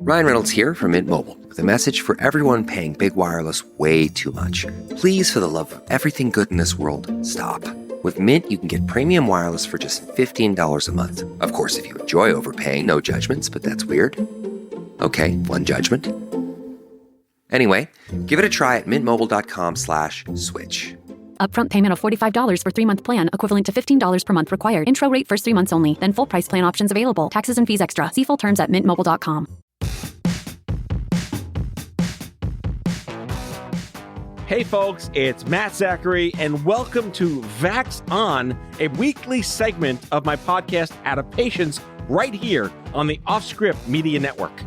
Ryan Reynolds here from Mint Mobile with a message for everyone paying big wireless way too much. Please, for the love of everything good in this world, stop. With Mint, you can get premium wireless for just $15 a month. Of course, if you enjoy overpaying, no judgments, but that's weird. Okay, one judgment. Anyway, give it a try at mintmobile.com/switch. Upfront payment of $45 for 3-month plan, equivalent to $15 per month required. Intro rate first 3 months only, then full price plan options available. Taxes and fees extra. See full terms at mintmobile.com. Hey folks, it's Matt Zachary, and welcome to Vax On, a weekly segment of my podcast Adaptations right here on the Offscript Media Network.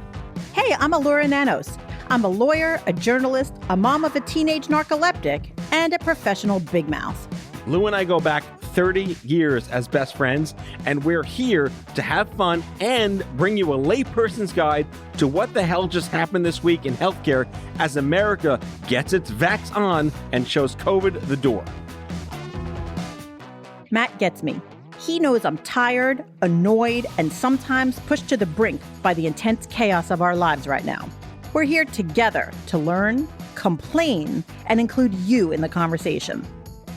Hey, I'm Elura Nanos. I'm a lawyer, a journalist, a mom of a teenage narcoleptic, and a professional big mouth. Lou and I go back 30 years as best friends, and we're here to have fun and bring you a layperson's guide to what the hell just happened this week in healthcare as America gets its Vax on and shows COVID the door. Matt gets me. He knows I'm tired, annoyed, and sometimes pushed to the brink by the intense chaos of our lives right now. We're here together to learn, complain, and include you in the conversation.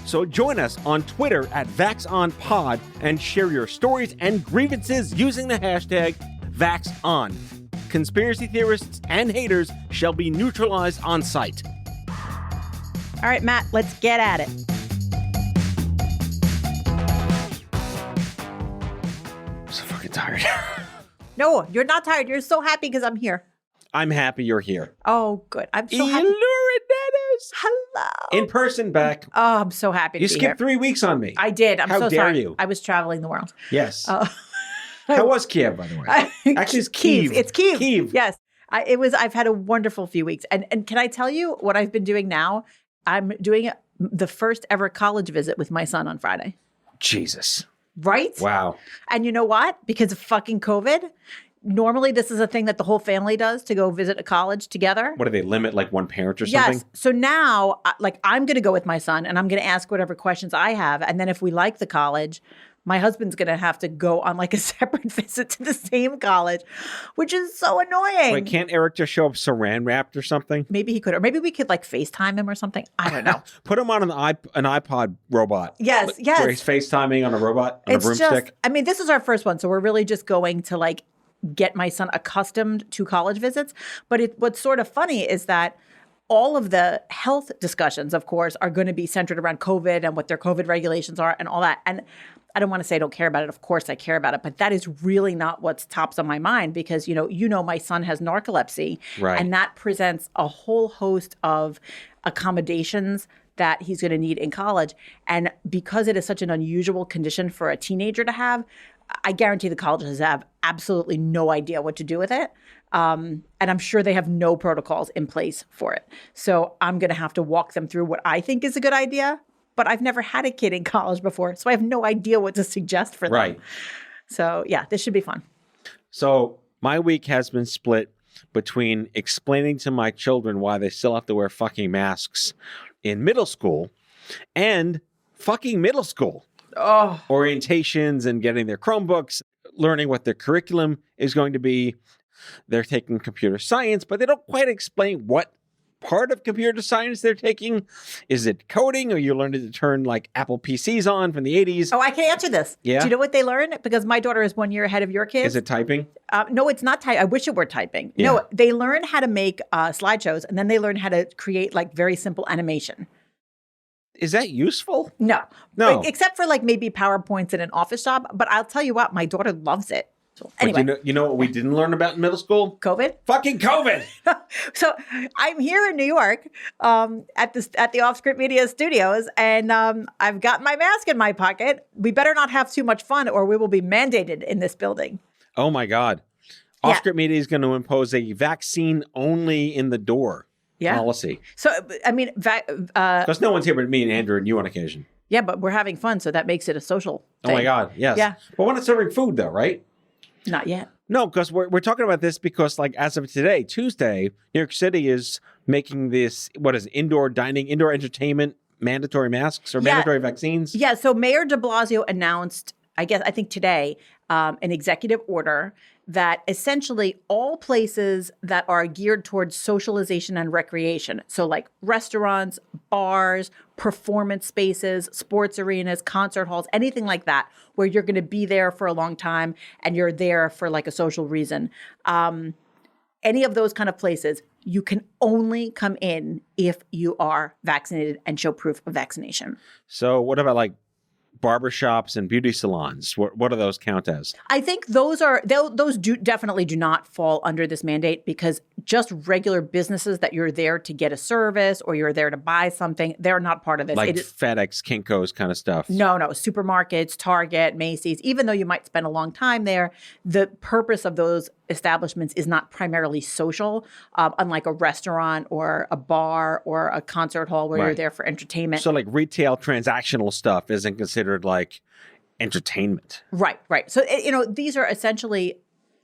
So join us on Twitter at VaxOnPod and share your stories and grievances using the hashtag VaxOn. Conspiracy theorists and haters shall be neutralized on sight. All right, Matt, let's get at it. I'm so fucking tired. No, you're not tired. You're so happy because I'm here. I'm happy you're here. Oh, good. I'm so happy. Elura Nanos. Hello. In person back. Oh, I'm so happy to You be skipped here. 3 weeks on me. I did. I'm How so dare sorry. you? I was traveling the world. Yes. How was Kiev, by the way? Actually, it's Kiev. It's Kiev. Kiev. Yes. I've had a wonderful few weeks. And can I tell you what I've been doing now? I'm doing the first ever college visit with my son on Friday. Jesus. Right? Wow. And you know what? Because of fucking COVID, normally this is a thing that the whole family does to go visit a college together. What do they limit, like one parent or something? Yes. So now, I'm going to go with my son and I'm going to ask whatever questions I have. And then if we like the college, my husband's going to have to go on like a separate visit to the same college, which is so annoying. Wait, can't Eric just show up saran wrapped or something? Maybe he could, or maybe we could like FaceTime him or something. I don't know. Put him on an iPod robot. Yes, yes. Where he's FaceTiming on a robot, on a broomstick. This is our first one. So we're really just going to like get my son accustomed to college visits. But what's sort of funny is that all of the health discussions, of course, are going to be centered around COVID and what their COVID regulations are and all that. And I don't want to say I don't care about it. Of course I care about it. But that is really not what's tops on my mind because, you know, my son has narcolepsy. Right. And that presents a whole host of accommodations that he's going to need in college. And because it is such an unusual condition for a teenager to have, I guarantee the colleges have absolutely no idea what to do with it. And I'm sure they have no protocols in place for it. So I'm going to have to walk them through what I think is a good idea. But I've never had a kid in college before, so I have no idea what to suggest for them. Right. So, yeah, this should be fun. So my week has been split between explaining to my children why they still have to wear fucking masks in middle school and fucking middle school. Oh, Orientations and getting their Chromebooks, learning what their curriculum is going to be. They're taking computer science, but they don't quite explain what part of computer science they're taking. Is it coding, or you're learning to turn like Apple PCs on from the 80s? Oh, I can answer this. Yeah? Do you know what they learn? Because my daughter is 1 year ahead of your kids. Is it typing? No, it's not typing. I wish it were typing. Yeah. No, they learn how to make slideshows, and then they learn how to create like very simple animation. Is that useful? No. No. Like, except for like maybe PowerPoints in an office job. But I'll tell you what, my daughter loves it. So, anyway. But you know what we didn't learn about in middle school? COVID? Fucking COVID. So I'm here in New York at the Offscript Media Studios, and I've got my mask in my pocket. We better not have too much fun or we will be mandated in this building. Oh, my God. Offscript Media is going to impose a vaccine only in the door policy. So, I mean, because no one's here but me and Andrew and you on occasion. Yeah, but we're having fun, so that makes it a social thing. Oh, my God. Yes. Yeah. But we're not serving food, though, right? Not yet. No, because we're talking about this because, like, as of today, Tuesday, New York City is making this, indoor dining, indoor entertainment, mandatory masks or mandatory vaccines? Yeah, so Mayor de Blasio announced, I think today, an executive order that essentially all places that are geared towards socialization and recreation, so like restaurants, bars, performance spaces, sports arenas, concert halls, anything like that, where you're going to be there for a long time and you're there for like a social reason. Any of those kind of places, you can only come in if you are vaccinated and show proof of vaccination. So what about like barbershops and beauty salons? What do those count as? I think those definitely do not fall under this mandate, because just regular businesses that you're there to get a service or you're there to buy something, they're not part of this. Like FedEx, Kinko's kind of stuff. No, supermarkets, Target, Macy's, even though you might spend a long time there, the purpose of those establishments is not primarily social, unlike a restaurant or a bar or a concert hall where you're there for entertainment. So like retail transactional stuff isn't considered like entertainment. Right. So, these are essentially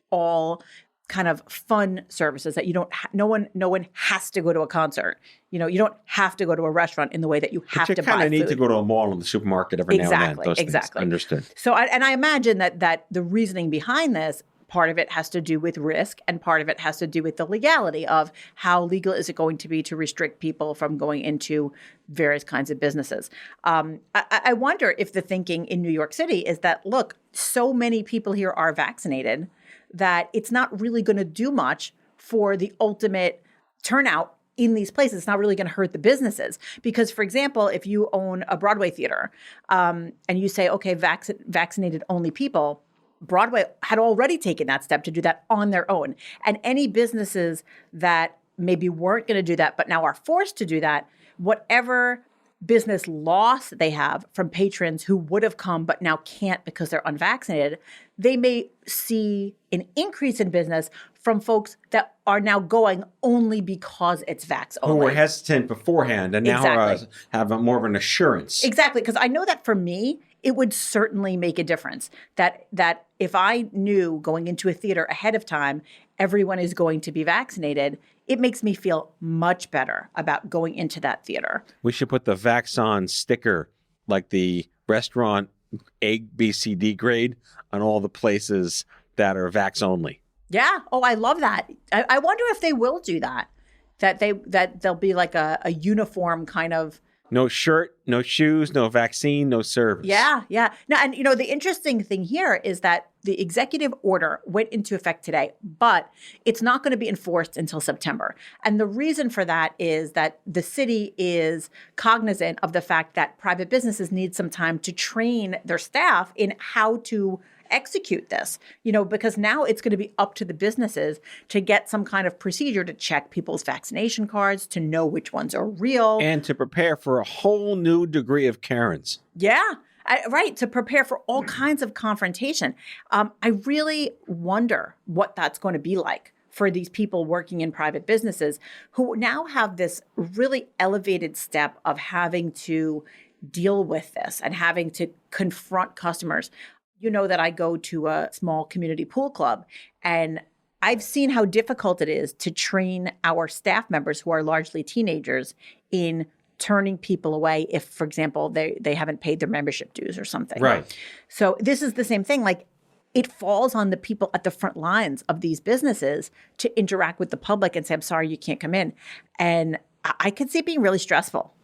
all kind of fun services that you don't, no one has to go to a concert. You don't have to go to a restaurant in the way that you have to buy food. You kind of need to go to a mall and the supermarket every now and then. Exactly. Understood. So, I imagine that the reasoning behind this, part of it has to do with risk, and part of it has to do with the legality of how legal is it going to be to restrict people from going into various kinds of businesses. I wonder if the thinking in New York City is that, look, so many people here are vaccinated that it's not really going to do much for the ultimate turnout in these places. It's not really going to hurt the businesses. Because, for example, if you own a Broadway theater and you say, okay, vaccinated only people, Broadway had already taken that step to do that on their own. And any businesses that maybe weren't going to do that, but now are forced to do that, whatever business loss they have from patrons who would have come but now can't because they're unvaccinated, they may see an increase in business from folks that are now going only because it's vax only. Who were hesitant beforehand and now have more of an assurance. Exactly, because I know that for me, it would certainly make a difference that if I knew going into a theater ahead of time, everyone is going to be vaccinated, it makes me feel much better about going into that theater. We should put the Vax On sticker, like the restaurant ABCD grade, on all the places that are vax only. Yeah. Oh, I love that. I wonder if they will do that. That there'll be like a uniform kind of. No shirt, no shoes, no vaccine, no service. Yeah. Now, and the interesting thing here is that the executive order went into effect today, but it's not going to be enforced until September. And the reason for that is that the city is cognizant of the fact that private businesses need some time to train their staff in how to execute this, because now it's going to be up to the businesses to get some kind of procedure to check people's vaccination cards, to know which ones are real. And to prepare for a whole new degree of Karens. Yeah, right. To prepare for all kinds of confrontation. I really wonder what that's going to be like for these people working in private businesses who now have this really elevated step of having to deal with this and having to confront customers. You know that I go to a small community pool club, and I've seen how difficult it is to train our staff members, who are largely teenagers, in turning people away if, for example, they haven't paid their membership dues or something. Right. So this is the same thing. Like, it falls on the people at the front lines of these businesses to interact with the public and say, I'm sorry, you can't come in. And I could see it being really stressful.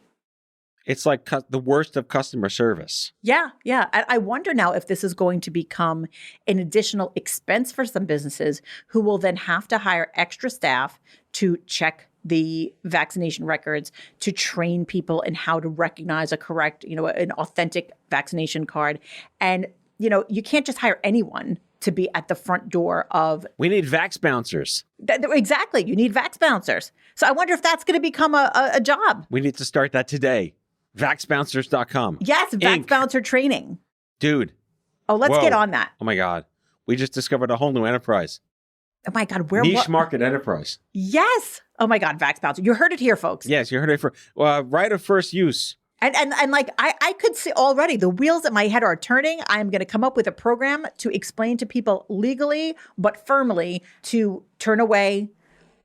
It's like the worst of customer service. Yeah. I wonder now if this is going to become an additional expense for some businesses who will then have to hire extra staff to check the vaccination records, to train people in how to recognize a correct, an authentic vaccination card. And, you can't just hire anyone to be at the front door of. We need vax bouncers. Exactly. You need vax bouncers. So I wonder if that's going to become a job. We need to start that today. Vaxbouncers.com. Yes, Vax Bouncer training. Dude. Oh, let's get on that. Oh, my God. We just discovered a whole new enterprise. Oh, my God. Niche market enterprise. Yes. Oh, my God. Vax Bouncer. You heard it here, folks. Yes, you heard it for right of first use. And like, I could see already the wheels in my head are turning. I'm going to come up with a program to explain to people legally, but firmly, to turn away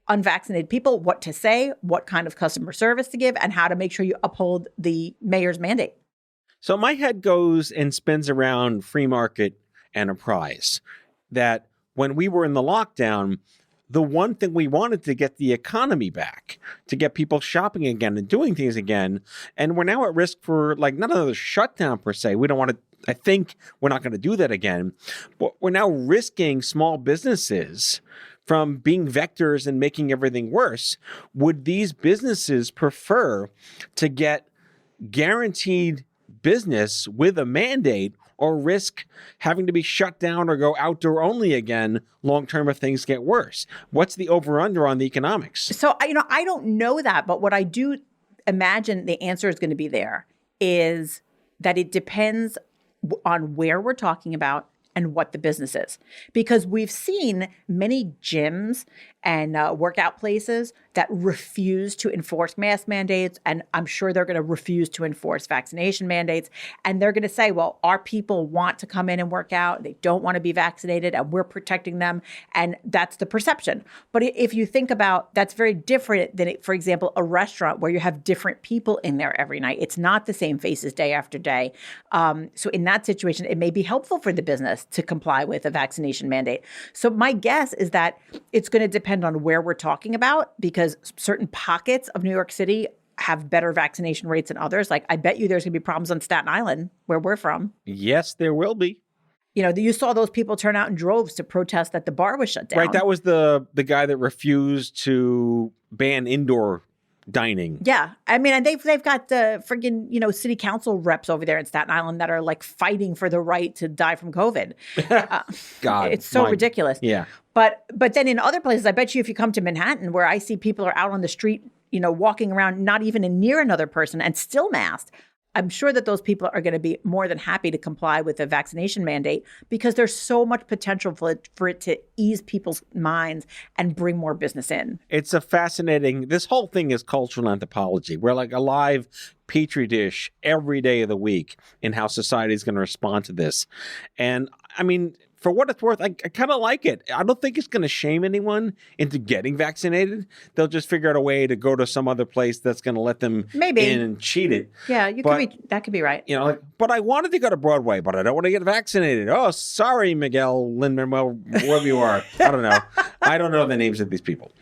unvaccinated people, what to say, what kind of customer service to give, and how to make sure you uphold the mayor's mandate. So my head goes and spins around free market enterprise, that when we were in the lockdown, the one thing we wanted to get the economy back, to get people shopping again and doing things again. And we're now at risk for like not another shutdown per se. We don't want to, I think we're not going to do that again, but we're now risking small businesses from being vectors and making everything worse. Would these businesses prefer to get guaranteed business with a mandate or risk having to be shut down or go outdoor only again long term if things get worse? What's the over under on the economics? So, I don't know that, but what I do imagine the answer is going to be there is that it depends on where we're talking about and what the business is. Because we've seen many gyms and workout places that refuse to enforce mask mandates. And I'm sure they're going to refuse to enforce vaccination mandates. And they're going to say, well, our people want to come in and work out. They don't want to be vaccinated and we're protecting them. And that's the perception. But if you think about, that's very different than, for example, a restaurant where you have different people in there every night. It's not the same faces day after day. So in that situation, it may be helpful for the business to comply with a vaccination mandate. So my guess is that it's going to depend on where we're talking about, because certain pockets of New York City have better vaccination rates than others. Like, I bet you there's going to be problems on Staten Island, where we're from. Yes, there will be. You saw those people turn out in droves to protest that the bar was shut down. Right. That was the guy that refused to ban indoor dining. Yeah. I mean, and they've got the friggin', city council reps over there in Staten Island that are like fighting for the right to die from COVID. God. It's so ridiculous. Yeah. But then in other places, I bet you if you come to Manhattan, where I see people are out on the street, walking around, not even near another person and still masked, I'm sure that those people are going to be more than happy to comply with a vaccination mandate, because there's so much potential for it to ease people's minds and bring more business in. It's a fascinating, this whole thing is cultural anthropology. We're like a live petri dish every day of the week in how society is going to respond to this. And I mean, for what it's worth, I kind of like it. I don't think it's going to shame anyone into getting vaccinated. They'll just figure out a way to go to some other place that's going to let them in and cheat it. Yeah, that could be right. But I wanted to go to Broadway, but I don't want to get vaccinated. Oh, sorry, Miguel, Lin-Manuel, wherever you are. I don't know. I don't know the names of these people.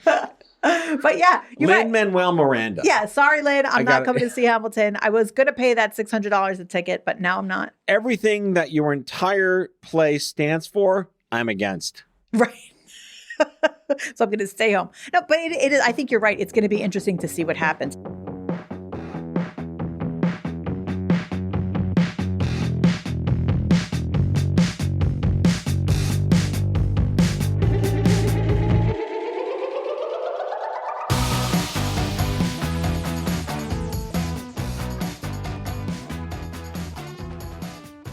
But yeah, Lin-Manuel Miranda. Yeah, sorry, Lin. I'm not coming to see Hamilton. I was going to pay that $600 a ticket, but now I'm not. Everything that your entire play stands for, I'm against. Right. So I'm going to stay home. No, but it is. I think you're right. It's going to be interesting to see what happens.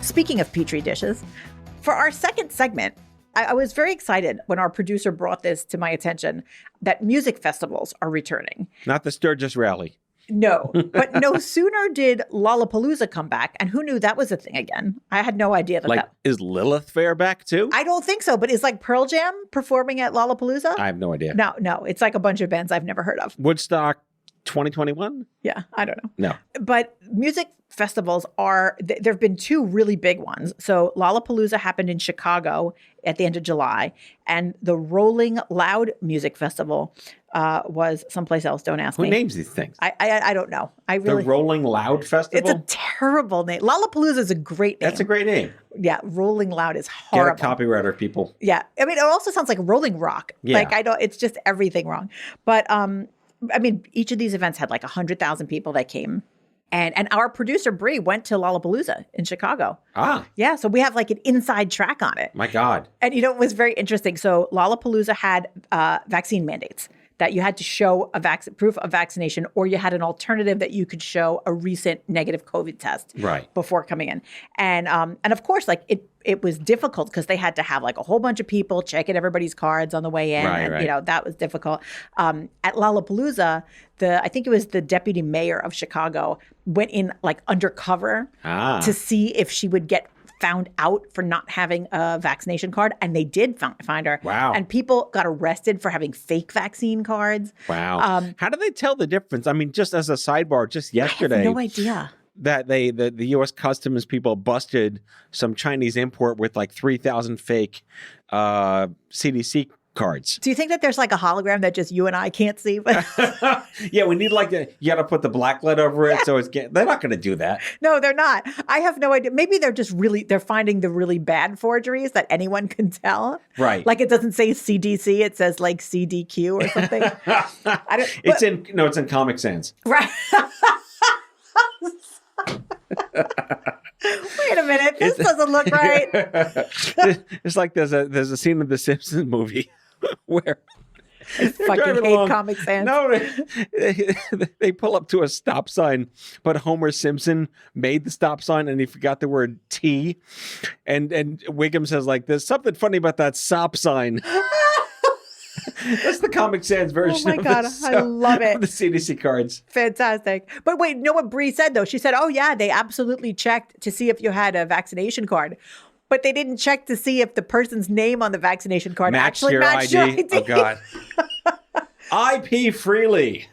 Speaking of Petri dishes, for our second segment, I was very excited when our producer brought this to my attention that music festivals are returning. Not the Sturgis Rally. No, but no sooner did Lollapalooza come back, and who knew that was a thing again? I had no idea that. Is Lilith Fair back too? I don't think so, but is like Pearl Jam performing at Lollapalooza? I have no idea. No, it's like a bunch of bands I've never heard of. Woodstock 2021? Yeah, I don't know. No. But music festivals there have been two really big ones. So Lollapalooza happened in Chicago at the end of July, and the Rolling Loud Music Festival was someplace else. Don't ask me. Who names these things? I don't know. The Rolling Loud Festival? It's a terrible name. Lollapalooza is a great name. That's a great name. Yeah, Rolling Loud is horrible. Get a copywriter, people. Yeah. I mean, it also sounds like Rolling Rock. Yeah. It's just everything wrong. But each of these events had like 100,000 people that came. And our producer, Bree, went to Lollapalooza in Chicago. Ah. Yeah, so we have like an inside track on it. My God. And it was very interesting. So Lollapalooza had vaccine mandates that you had to show proof of vaccination, or you had an alternative that you could show a recent negative COVID test before coming in. And of course, like it was difficult because they had to have like a whole bunch of people checking everybody's cards on the way in. And, that was difficult. At Lollapalooza, I think it was the deputy mayor of Chicago went in like undercover to see if she would get found out for not having a vaccination card, and they did find her. Wow. And people got arrested for having fake vaccine cards. Wow. How do they tell the difference? I mean, just as a sidebar, just yesterday. I have no idea. that the U.S. Customs people busted some Chinese import with like 3,000 fake CDC cards. Do you think that there's like a hologram that just you and I can't see? Yeah, we need you got to put the black light over it, so they're not going to do that. No, they're not. I have no idea. Maybe they're just they're finding the really bad forgeries that anyone can tell. Right. Like it doesn't say CDC, it says like CDQ or something. It's in Comic Sans. Right. Wait a minute, this doesn't look right. It's like there's a scene in the Simpsons movie where I fucking hate Comic Sans. No, they pull up to a stop sign, but Homer Simpson made the stop sign and he forgot the word T, and Wiggum says like, "There's something funny about that stop sign." That's the Comic Sans version. Oh my God, I love it. Of the CDC cards. Fantastic. But wait, know what Bree said though? She said, "Oh yeah, they absolutely checked to see if you had a vaccination card." But they didn't check to see if the person's name on the vaccination card actually matched your ID. Oh, God. I pee freely.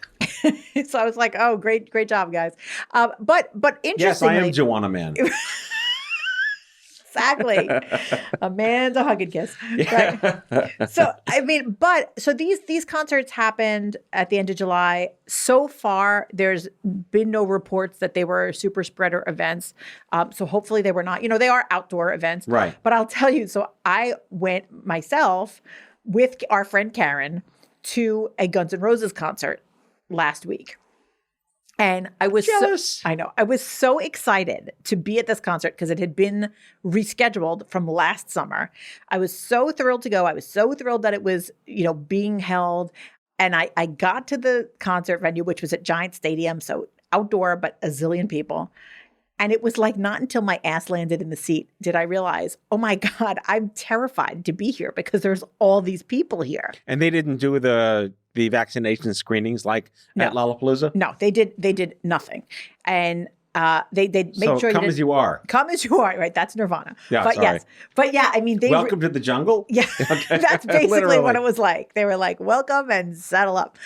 So I was like, oh, great job, guys. But interestingly. Yes, I am Joanna Man. Exactly. A man's a hug and kiss. Yeah. Right. So, I mean, so these concerts happened at the end of July. So far, there's been no reports that they were super spreader events. So hopefully they were not, they are outdoor events. Right. But I'll tell you, so I went myself with our friend Karen to a Guns N' Roses concert last week. And I was jealous. I was so excited to be at this concert because it had been rescheduled from last summer. I was so thrilled to go. I was so thrilled that it was, being held. And I got to the concert venue, which was at Giant Stadium, so outdoor, but a zillion people. And it was like not until my ass landed in the seat did I realize, oh my God, I'm terrified to be here because there's all these people here. And they didn't do the vaccination screenings like at Lollapalooza? No, they did nothing. And they made sure come as you are. Come as you are, right? That's Nirvana. Yeah, but sorry. Yes. But yeah, I mean, welcome to the jungle? Yeah, Okay. That's basically what it was like. They were like, welcome and saddle up.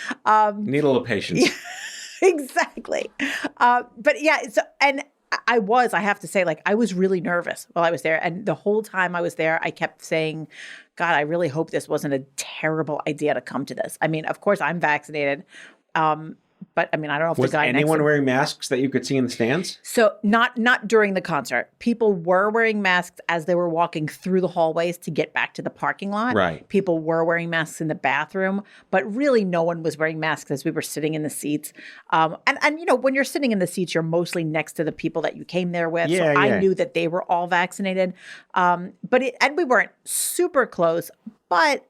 Need a little patience. Yeah, exactly. But yeah, and I have to say, like, I was really nervous while I was there. And the whole time I was there, I kept saying, God, I really hope this wasn't a terrible idea to come to this. I mean, of course, I'm vaccinated. But I mean, I don't know if was the guy anyone wearing masks that you could see in the stands? So not during the concert. People were wearing masks as they were walking through the hallways to get back to the parking lot. Right. People were wearing masks in the bathroom, but really no one was wearing masks as we were sitting in the seats. And when you're sitting in the seats, you're mostly next to the people that you came there with. Yeah, so I knew that they were all vaccinated. And we weren't super close, but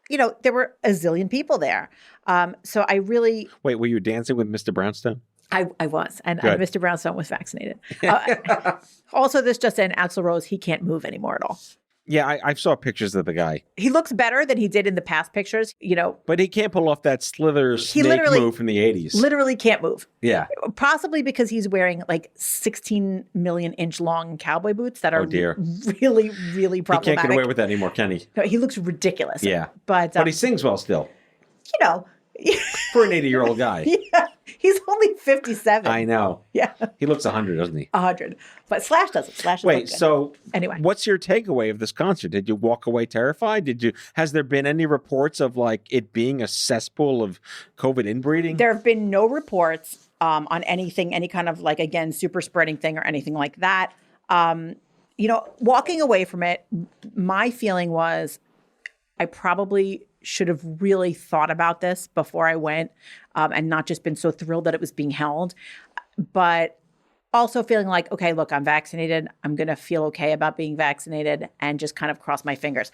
there were a zillion people there. So I really... Wait, were you dancing with Mr. Brownstone? I was. And Good. Mr. Brownstone was vaccinated. Also, this just in, Axl Rose, he can't move anymore at all. Yeah, I saw pictures of the guy. He looks better than he did in the past pictures, But he can't pull off that slither snake move from the 80s. Literally can't move. Yeah. Possibly because he's wearing like 16 million inch long cowboy boots that are really, really problematic. He can't get away with that anymore, can he? No, he looks ridiculous. Yeah. But he sings well still. For an 80-year-old guy. Yeah. He's only 57. I know. Yeah. He looks 100, doesn't he? 100. But Slash doesn't. Slash doesn't. Wait, so anyway, what's your takeaway of this concert? Did you walk away terrified? Has there been any reports of like it being a cesspool of COVID inbreeding? There have been no reports on anything, any kind of like, again, super spreading thing or anything like that. Walking away from it, my feeling was I probably should have really thought about this before I went and not just been so thrilled that it was being held. But also feeling like, okay, look, I'm vaccinated. I'm going to feel okay about being vaccinated and just kind of cross my fingers.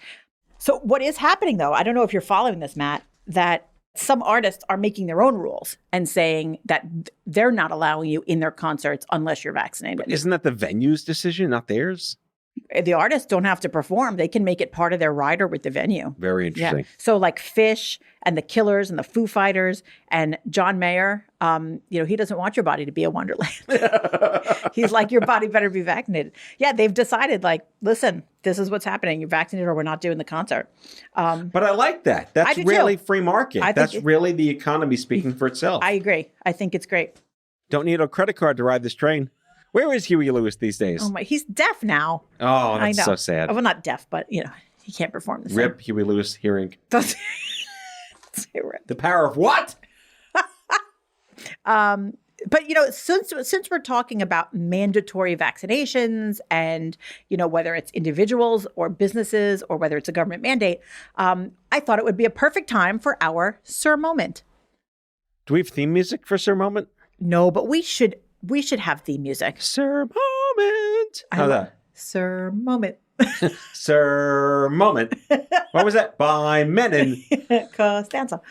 So what is happening, though, I don't know if you're following this, Matt, that some artists are making their own rules and saying that they're not allowing you in their concerts unless you're vaccinated. But isn't that the venue's decision, not theirs? The artists don't have to perform. They can make it part of their rider with the venue. Very interesting. Yeah. So like Fish and the Killers and the Foo Fighters and John Mayer, he doesn't want your body to be a wonderland. He's like, your body better be vaccinated. Yeah, they've decided like, listen, this is what's happening. You're vaccinated or we're not doing the concert. But I like that. That's really free market. That's really the economy speaking for itself. I agree. I think it's great. Don't need a credit card to ride this train. Where is Huey Lewis these days? Oh my, he's deaf now. Oh, I that's know. so sad. Well, not deaf, but he can't perform the same. Rip Huey Lewis hearing. Don't say rip. The power of what? But since we're talking about mandatory vaccinations and whether it's individuals or businesses or whether it's a government mandate, I thought it would be a perfect time for our Sir Moment. Do we have theme music for Sir Moment? No, but we should have theme music. Sir Moment. How's that? Sir Moment. Sir Moment. What was that? By Menon. Costanza.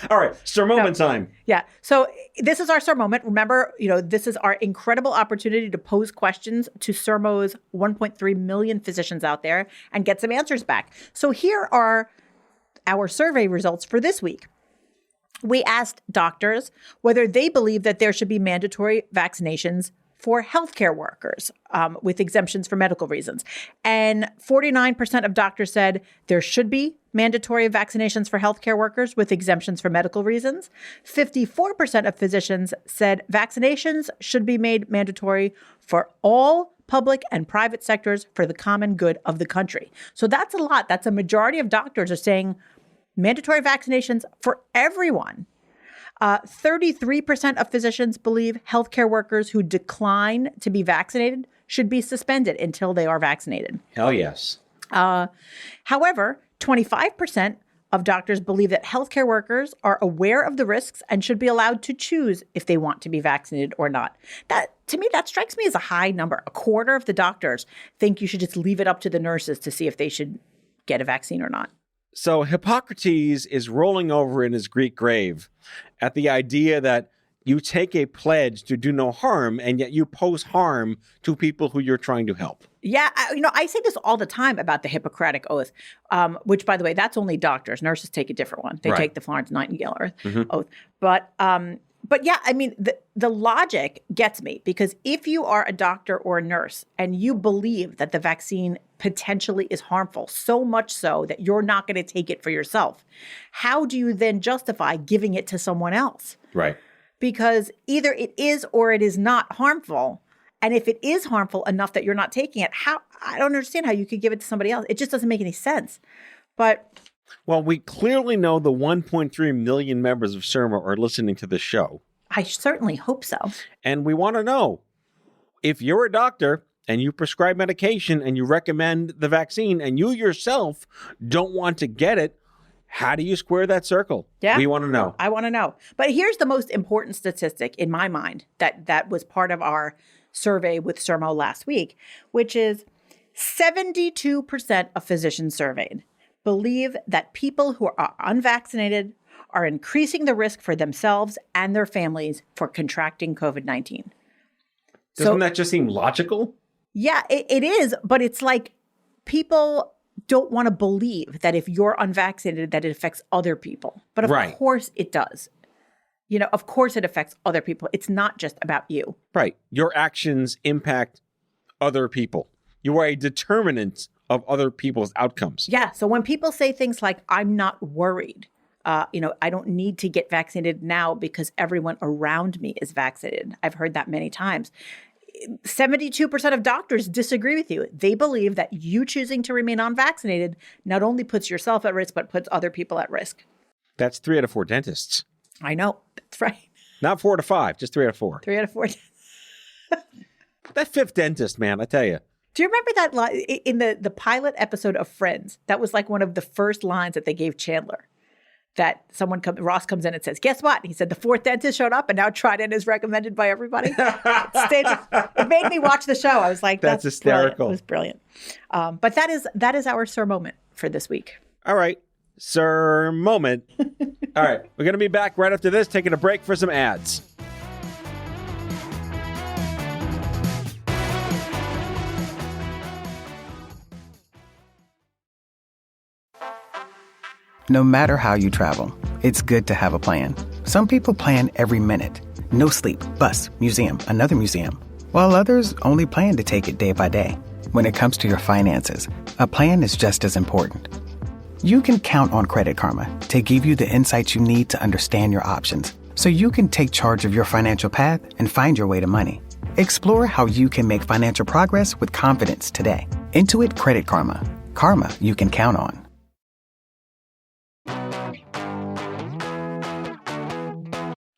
All right, Sir Moment time. Yeah. So this is our Sir Moment. Remember, this is our incredible opportunity to pose questions to Sermo's 1.3 million physicians out there and get some answers back. So here are our survey results for this week. We asked doctors whether they believe that there should be mandatory vaccinations for healthcare workers with exemptions for medical reasons. And 49% of doctors said there should be mandatory vaccinations for healthcare workers with exemptions for medical reasons. 54% of physicians said vaccinations should be made mandatory for all public and private sectors for the common good of the country. So that's a lot. That's a majority of doctors are saying mandatory vaccinations for everyone. 33% of physicians believe healthcare workers who decline to be vaccinated should be suspended until they are vaccinated. Hell yes. However, 25% of doctors believe that healthcare workers are aware of the risks and should be allowed to choose if they want to be vaccinated or not. To me, that strikes me as a high number. A quarter of the doctors think you should just leave it up to the nurses to see if they should get a vaccine or not. So Hippocrates is rolling over in his Greek grave at the idea that you take a pledge to do no harm, and yet you pose harm to people who you're trying to help. Yeah, I say this all the time about the Hippocratic Oath, which, by the way, that's only doctors. Nurses take a different one. They take the Florence Nightingale Oath. But yeah, I mean, the logic gets me, because if you are a doctor or a nurse and you believe that the vaccine potentially is harmful, so much so that you're not going to take it for yourself, how do you then justify giving it to someone else? Right. Because either it is or it is not harmful. And if it is harmful enough that you're not taking it, I don't understand how you could give it to somebody else. It just doesn't make any sense. Well, we clearly know the 1.3 million members of CIRMA are listening to the show. I certainly hope so. And we want to know, if you're a doctor and you prescribe medication and you recommend the vaccine and you yourself don't want to get it, how do you square that circle? Yeah. We want to know. I want to know. But here's the most important statistic in my mind that was part of our survey with CIRMA last week, which is 72% of physicians surveyed believe that people who are unvaccinated are increasing the risk for themselves and their families for contracting COVID-19. Doesn't that just seem logical? Yeah, it is. But it's like people don't want to believe that if you're unvaccinated, that it affects other people. But of course it does. Of course it affects other people. It's not just about you. Right. Your actions impact other people. You are a determinant of other people's outcomes. Yeah. So when people say things like, I'm not worried, I don't need to get vaccinated now because everyone around me is vaccinated. I've heard that many times. 72% of doctors disagree with you. They believe that you choosing to remain unvaccinated not only puts yourself at risk, but puts other people at risk. That's 3 out of 4 dentists. I know. That's right. Not 4 out of 5, just 3 out of 4. 3 out of 4. That fifth dentist, man, I tell you. Do you remember that line in the pilot episode of Friends? That was like one of the first lines that they gave Chandler. That Ross comes in and says, guess what? He said, the 4th dentist showed up and now Trident is recommended by everybody. It made me watch the show. I was like, that's hysterical. Brilliant. It was brilliant. But that is our Sir Moment for this week. All right. Sir Moment. All right. We're going to be back right after this, taking a break for some ads. No matter how you travel, it's good to have a plan. Some people plan every minute. No sleep, bus, museum, another museum. While others only plan to take it day by day. When it comes to your finances, a plan is just as important. You can count on Credit Karma to give you the insights you need to understand your options, so you can take charge of your financial path and find your way to money. Explore how you can make financial progress with confidence today. Intuit Credit Karma. Karma you can count on.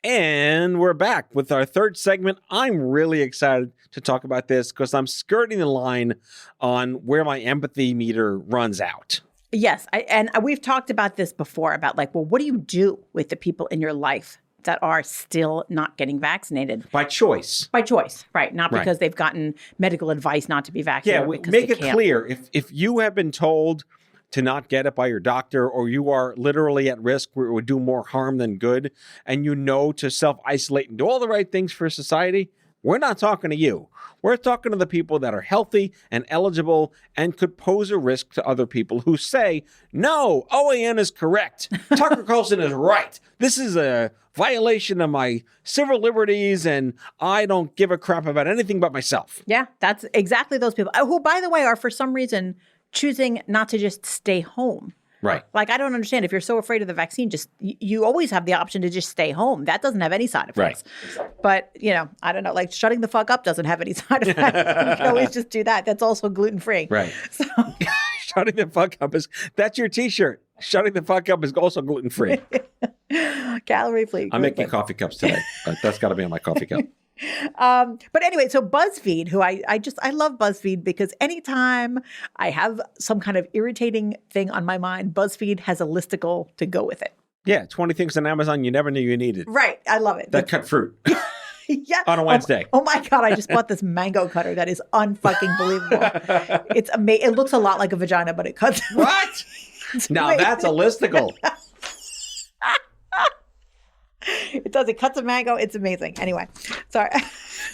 And we're back with our third segment. I'm really excited to talk about this because I'm skirting the line on where my empathy meter runs out. Yes. And we've talked about this before about like, well, what do you do with the people in your life that are still not getting vaccinated? By choice. By choice, right. Not because Right. they've gotten medical advice not to be vaccinated. Yeah, make it clear. If you have been told to not get it by your doctor, or you are literally at risk where it would do more harm than good, and you know to self-isolate and do all the right things for society, we're not talking to you. We're talking to the people that are healthy and eligible and could pose a risk to other people who say, no, OAN is correct. Tucker Carlson is right. This is a violation of my civil liberties, and I don't give a crap about anything but myself. Yeah, that's exactly those people who, by the way, are for some reason choosing not to just stay home. Right. Like, I don't understand. If you're so afraid of the vaccine, just you always have the option to just stay home. That doesn't have any side effects. Right. But, I don't know, like shutting the fuck up doesn't have any side effects. You can always just do that. That's also gluten-free. Right. So Shutting the fuck up that's your t-shirt. Shutting the fuck up is also gluten-free. calorie-free. I'm making coffee cups today. That's got to be on my coffee cup. But anyway, so BuzzFeed, who I love BuzzFeed because anytime I have some kind of irritating thing on my mind, BuzzFeed has a listicle to go with it. Yeah, 20 things on Amazon you never knew you needed. Right. I love it. That cut fruit Yeah. on a Wednesday. Oh my God, I just bought this mango cutter that is unfucking believable. It's amazing. It looks a lot like a vagina, but it cuts. What? Now that's a listicle. It does. It cuts a mango. It's amazing. Anyway, sorry.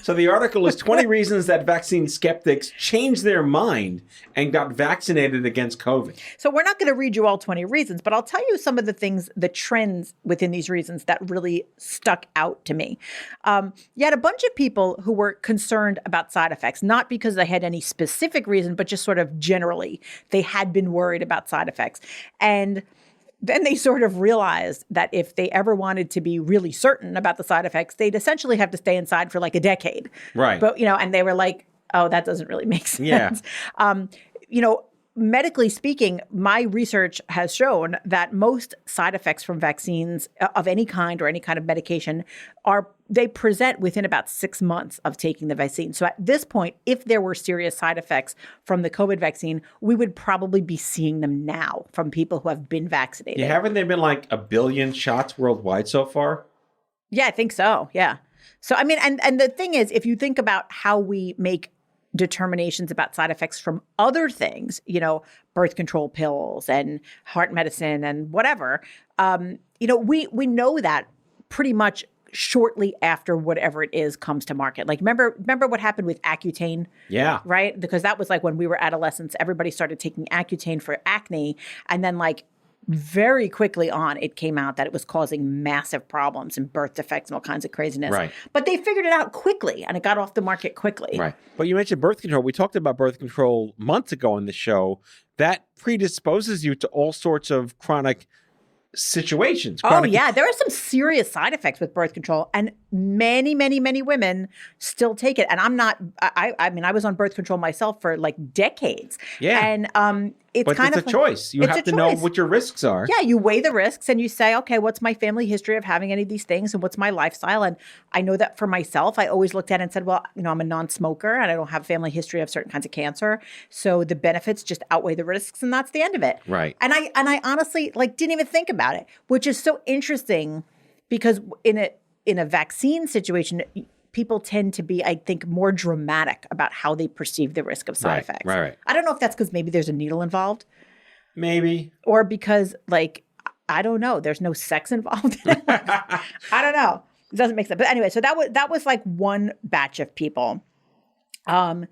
So the article is 20 reasons that vaccine skeptics changed their mind and got vaccinated against COVID. So we're not going to read you all 20 reasons, but I'll tell you some of the things, the trends within these reasons that really stuck out to me. You had a bunch of people who were concerned about side effects, not because they had any specific reason, but just sort of generally, they had been worried about side effects. And then they sort of realized that if they ever wanted to be really certain about the side effects, they'd essentially have to stay inside for like a decade. Right. But, and they were like, oh, that doesn't really make sense. Yeah. Medically speaking, my research has shown that most side effects from vaccines of any kind or any kind of medication they present within about 6 months of taking the vaccine. So at this point, if there were serious side effects from the COVID vaccine, we would probably be seeing them now from people who have been vaccinated. Yeah, haven't there been like 1 billion shots worldwide so far? Yeah, I think so. Yeah. So, I mean, and the thing is, if you think about how we make determinations about side effects from other things, birth control pills and heart medicine and whatever, we know that pretty much shortly after whatever it is comes to market. Like, remember what happened with Accutane? Yeah. Right? Because that was like when we were adolescents, everybody started taking Accutane for acne. And then like very quickly on, it came out that it was causing massive problems and birth defects and all kinds of craziness. Right. But they figured it out quickly and it got off the market quickly. Right. But you mentioned birth control. We talked about birth control months ago on the show. That predisposes you to all sorts of chronic situations. Oh, yeah. There are some serious side effects with birth control, and many, many, many women still take it. And I mean, I was on birth control myself for like decades. Yeah. And it's but kind it's of a choice. You have to know what your risks are. Yeah, you weigh the risks and you say, okay, what's my family history of having any of these things and what's my lifestyle? And I know that for myself, I always looked at it and said, well, I'm a non-smoker and I don't have a family history of certain kinds of cancer. So the benefits just outweigh the risks and that's the end of it. Right. And I honestly didn't even think about it, which is so interesting because in a vaccine situation, people tend to be, I think, more dramatic about how they perceive the risk of side effects. Right. I don't know if that's because maybe there's a needle involved. Maybe. Or because, I don't know, there's no sex involved. I don't know. It doesn't make sense. But anyway, so that was like one batch of people. Then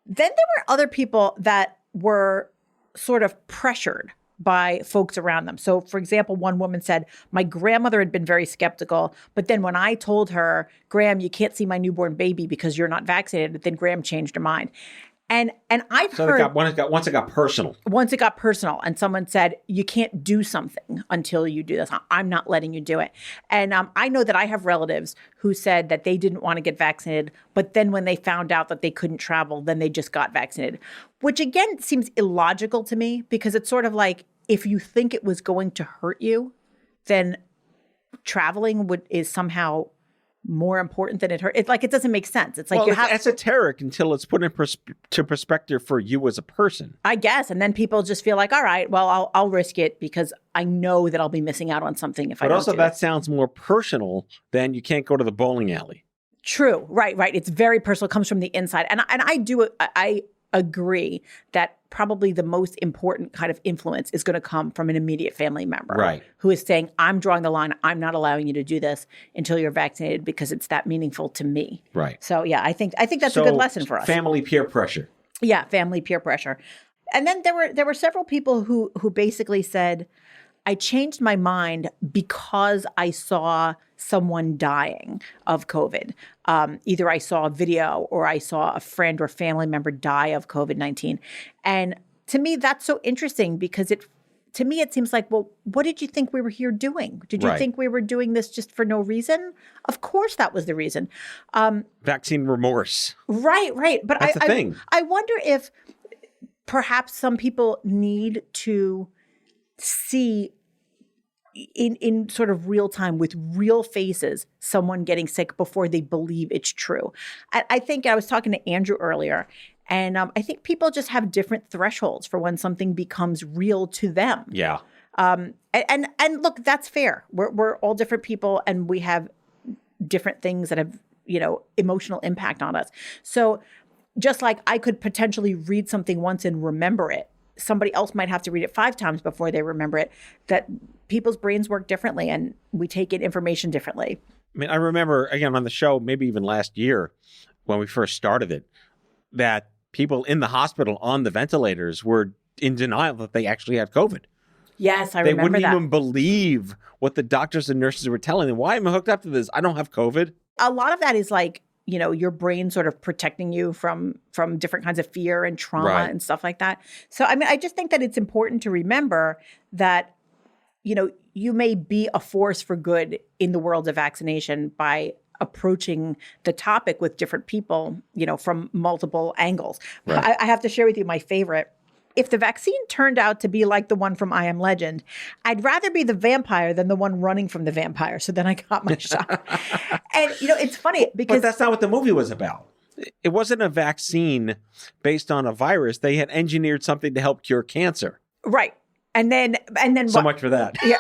there were other people that were sort of pressured by folks around them. So, for example, one woman said, my grandmother had been very skeptical, but then when I told her, Graham, you can't see my newborn baby because you're not vaccinated, then Graham changed her mind. And I've So heard once it got personal. once it got personal and someone said, you can't do something until you do this. I'm not letting you do it. And I know that I have relatives who said that they didn't want to get vaccinated, but then when they found out that they couldn't travel, then they just got vaccinated, which again seems illogical to me because it's sort of like if you think it was going to hurt you, then traveling is somehow more important than it hurt. It's like it doesn't make sense. It's like it's esoteric until it's put into perspective for you as a person, I guess. And then people just feel like, all right, well, I'll risk it because I know that I'll be missing out on something if I don't do it. But also that sounds more personal than you can't go to the bowling alley. True. Right. It's very personal. It comes from the inside. And I agree that probably the most important kind of influence is going to come from an immediate family member, right, who is saying, I'm drawing the line. I'm not allowing you to do this until you're vaccinated because it's that meaningful to me. Right. So yeah, I think that's a good lesson for us. Family peer pressure. Yeah, family peer pressure. And then there were several people who basically said, I changed my mind because I saw someone dying of COVID. Either I saw a video or I saw a friend or family member die of COVID-19. And to me, that's so interesting because to me, it seems like, well, what did you think we were here doing? Did you think we were doing this just for no reason? Of course, that was the reason. Vaccine remorse. Right. But that's the thing. I wonder if perhaps some people need to see in sort of real time with real faces someone getting sick before they believe it's true. I think I was talking to Andrew earlier, and I think people just have different thresholds for when something becomes real to them. Yeah. And look, that's fair. We're all different people, and we have different things that have emotional impact on us. So just like I could potentially read something once and remember it, somebody else might have to read it 5 times before they remember it. That people's brains work differently and we take in information differently. I mean, I remember, again, on the show, maybe even last year when we first started it, that people in the hospital on the ventilators were in denial that they actually had COVID. Yes, I they remember that. They wouldn't even believe what the doctors and nurses were telling them. Why am I hooked up to this? I don't have COVID. A lot of that is like, your brain sort of protecting you from different kinds of fear and trauma and stuff like that. So, I mean, I just think that it's important to remember that, you may be a force for good in the world of vaccination by approaching the topic with different people, from multiple angles. Right. I have to share with you my favorite. If the vaccine turned out to be like the one from I Am Legend, I'd rather be the vampire than the one running from the vampire. So then I got my shot. And, it's funny because... But that's not what the movie was about. It wasn't a vaccine based on a virus. They had engineered something to help cure cancer. Right. And then so much for that. Yeah.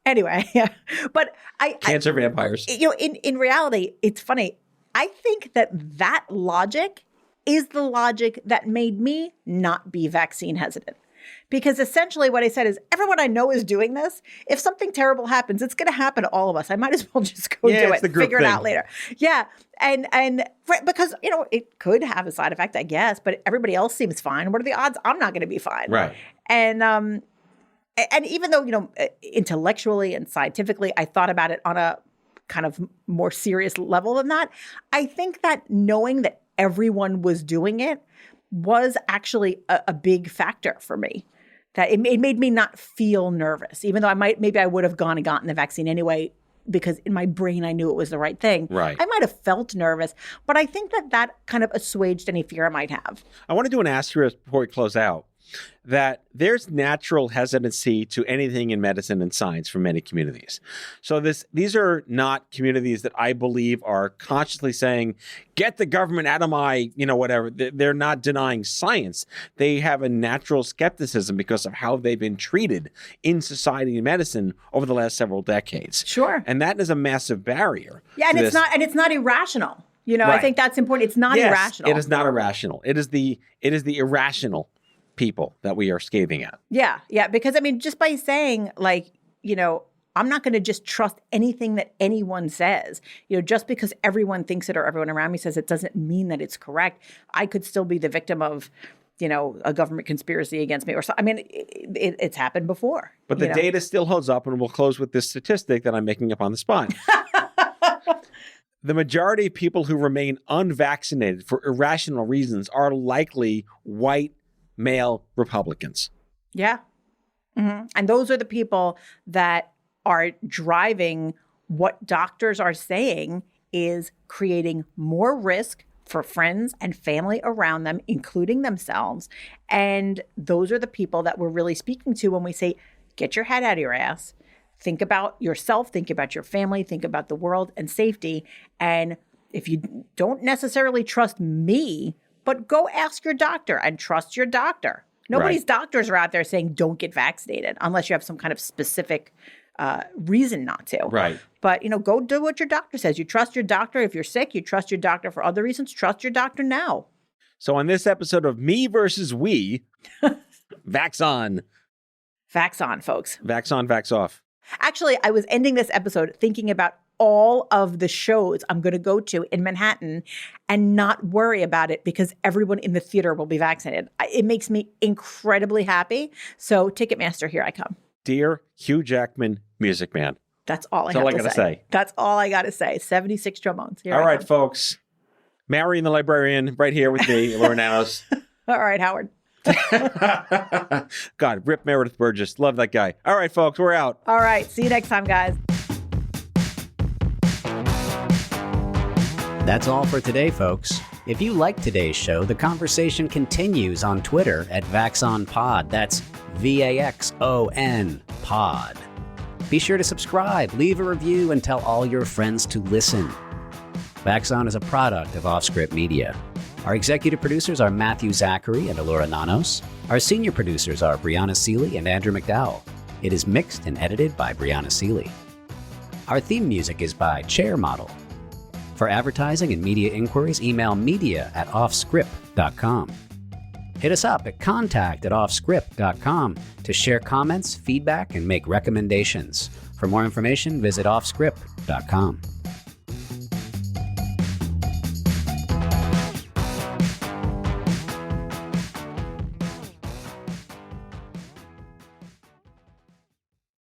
Anyway, yeah. But Cancer vampires. In reality, it's funny. I think that logic is the logic that made me not be vaccine hesitant. Because essentially what I said is everyone I know is doing this. If something terrible happens, it's going to happen to all of us. I might as well just go do it, figure it out later. Yeah. And because, it could have a side effect, I guess, but everybody else seems fine. What are the odds I'm not going to be fine? Right. And even though, intellectually and scientifically, I thought about it on a kind of more serious level than that, I think that knowing that everyone was doing it was actually a big factor for me. That it made me not feel nervous, even though maybe I would have gone and gotten the vaccine anyway, because in my brain I knew it was the right thing. Right. I might have felt nervous, but I think that kind of assuaged any fear I might have. I want to do an asterisk before we close out. That there's natural hesitancy to anything in medicine and science from many communities. So these are not communities that I believe are consciously saying, get the government out of my, whatever. They're not denying science. They have a natural skepticism because of how they've been treated in society and medicine over the last several decades. Sure. And that is a massive barrier. Yeah, and it's not irrational. Right. I think that's important. It's not irrational. It is not irrational. It is the irrational people that we are scathing at. Yeah. Because just by saying I'm not going to just trust anything that anyone says, just because everyone thinks it or everyone around me says it doesn't mean that it's correct. I could still be the victim of, a government conspiracy against me or so. It's happened before. But the data still holds up, and we'll close with this statistic that I'm making up on the spot. The majority of people who remain unvaccinated for irrational reasons are likely white male Republicans. Yeah. And those are the people that are driving what doctors are saying is creating more risk for friends and family around them, including themselves. And those are the people that we're really speaking to when we say, get your head out of your ass. Think about yourself, think about your family, think about the world and safety. And if you don't necessarily trust me, but go ask your doctor and trust your doctor. Nobody's doctors are out there saying don't get vaccinated unless you have some kind of specific reason not to. Right. But, go do what your doctor says. You trust your doctor. If you're sick, you trust your doctor for other reasons. Trust your doctor now. So on this episode of Me versus We, Vax On. Vax on, folks. Vax on, vax off. Actually, I was ending this episode thinking about all of the shows I'm going to go to in Manhattan and not worry about it because everyone in the theater will be vaccinated. It makes me incredibly happy. So Ticketmaster, here I come. Dear Hugh Jackman, Music Man. That's all I That's all I have to gotta say. say. That's all I got to say. 76 trombones. Here All I right, come. folks. Marion the librarian right here with me, Elura Nanos. All right, Howard. God, rip Meredith Burgess. Love that guy. All right, folks, we're out. All right. See you next time, guys. That's all for today, folks. If you like today's show, the conversation continues on Twitter at VaxOnPod. That's VAXON Pod. Be sure to subscribe, leave a review, and tell all your friends to listen. Vax On is a product of Offscript Media. Our executive producers are Matthew Zachary and Elura Nanos. Our senior producers are Brianna Seeley and Andrew McDowell. It is mixed and edited by Brianna Seeley. Our theme music is by Chair Model. For advertising and media inquiries, email media@offscript.com. Hit us up at contact@offscript.com to share comments, feedback, and make recommendations. For more information, visit offscript.com.